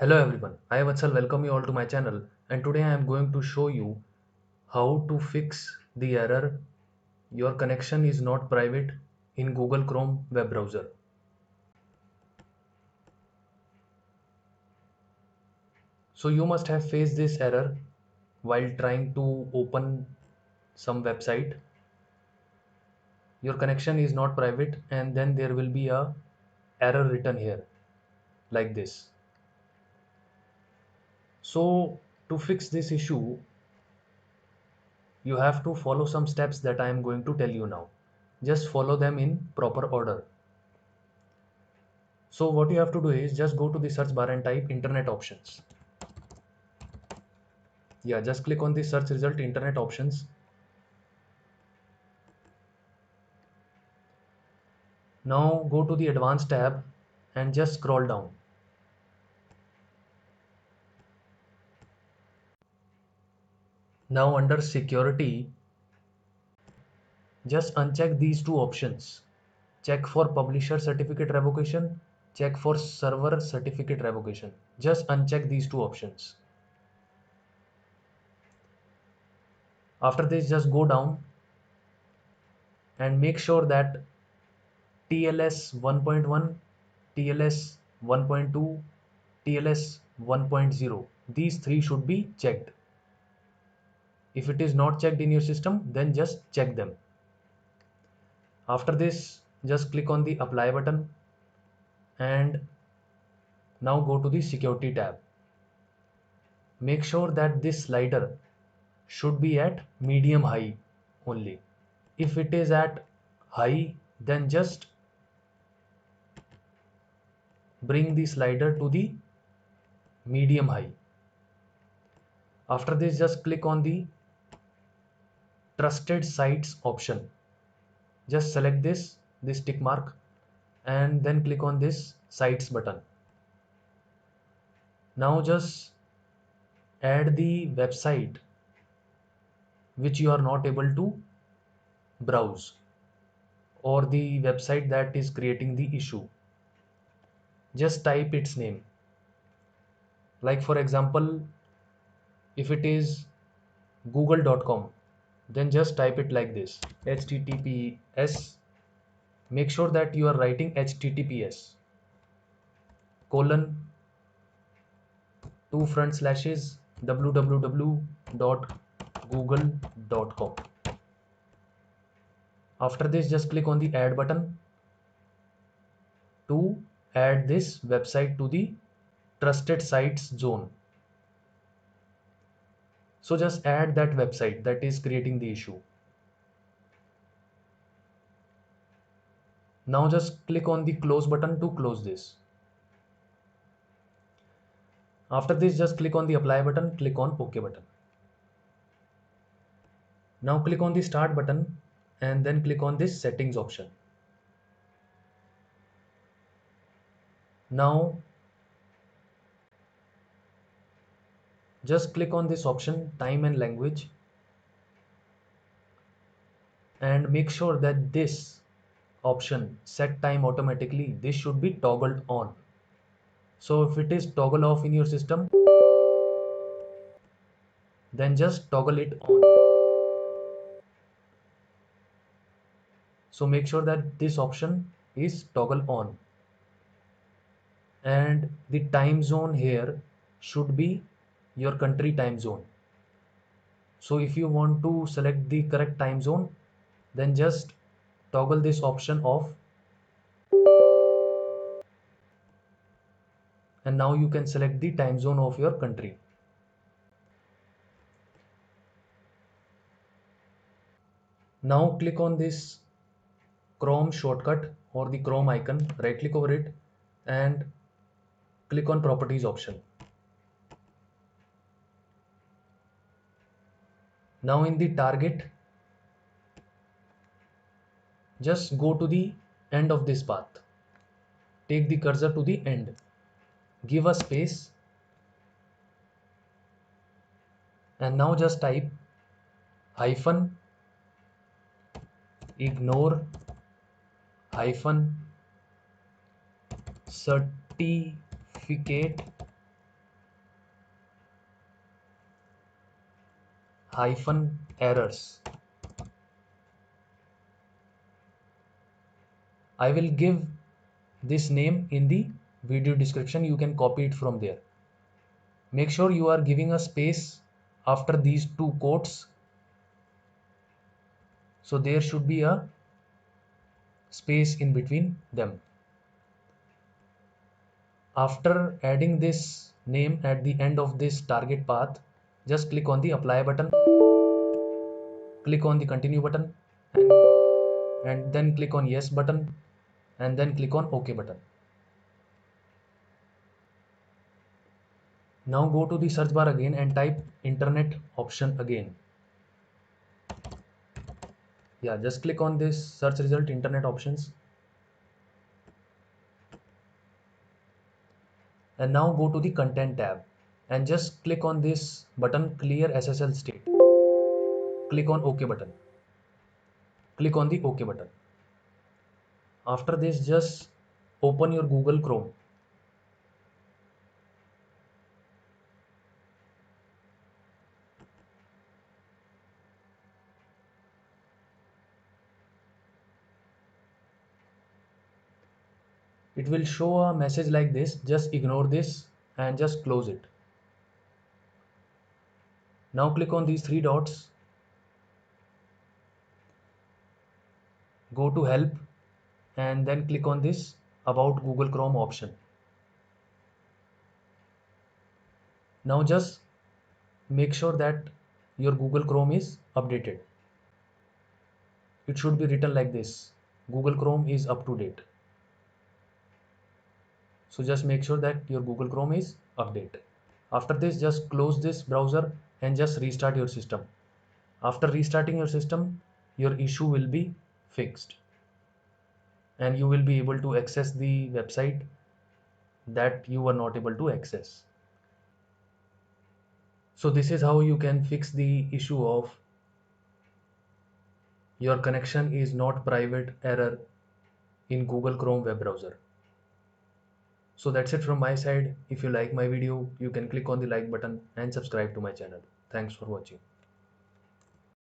Hello everyone, I Vatsal welcome you all to my channel, and today I am going to show you how to fix the error your connection is not private in Google Chrome web browser. So you must have faced this error while trying to open some website. Your connection is not private and then there will be a error written here like this. So to fix this issue, you have to follow some steps that I am going to tell you now. Just follow them in proper order. So what you have to do is just go to the search bar and type internet options. Yeah, just click on the search result internet options. Now go to the advanced tab and just scroll down. Now under security, just uncheck these two options. Check for publisher certificate revocation, check for server certificate revocation. Just uncheck these two options. After this, just go down and make sure that TLS 1.1, TLS 1.2, TLS 1.0. These three should be checked. If it is not checked in your system, then just check them. After this, just click on the apply button and now go to the security tab. Make sure that this slider should be at medium high only. If it is at high, then just bring the slider to the medium high. After this, just click on the trusted sites option. Just select this tick mark and then click on this sites button. Now just add the website which you are not able to browse or the website that is creating the issue. Just type its name. Like for example, if it is google.com, then just type it like this: https. Make sure that you are writing https colon two front slashes www.google.com. After this, just click on the add button to add this website to the trusted sites zone. So just add that website that is creating the issue. Now just click on the close button to close this. After this, just click on the apply button, click on OK button. Now click on the start button and then click on this settings option. Now just click on this option time and language and make sure that this option set time automatically, this should be toggled on. So if it is toggle off in your system, then just toggle it on. So make sure that this option is toggle on and the time zone here should be your country time zone. So if you want to select the correct time zone, then just toggle this option off and now you can select the time zone of your country. Now click on this Chrome shortcut or the Chrome icon, right click over it and click on properties option. Now in the target, just go to the end of this path. Take the cursor to the end. Give a space and now just type hyphen ignore hyphen certificate hyphen errors. I will give this name in the video description. You can copy it from there. Make sure you are giving a space after these two quotes. So there should be a space in between them. After adding this name at the end of this target path, just click on the apply button, click on the continue button, and then click on yes button, and then click on OK button. Now go to the search bar again and type internet option again. Yeah, just click on this search result internet options. And now go to the content tab and just click on this button clear SSL state. Click on OK button. Click on the OK button. After this, just open your Google Chrome. It will show a message like this. Just ignore this and just close it. Now click on these three dots. Go to help and then click on this about Google Chrome option. Now just make sure that your Google Chrome is updated. It should be written like this: Google Chrome is up to date. So just make sure that your Google Chrome is updated. After this, just close this browser and just restart your system. After restarting your system, your issue will be fixed and you will be able to access the website that you were not able to access. So this is how you can fix the issue of your connection is not private error in Google Chrome web browser. So that's it from my side. If you like my video, you can click on the like button and subscribe to my channel. Thanks for watching.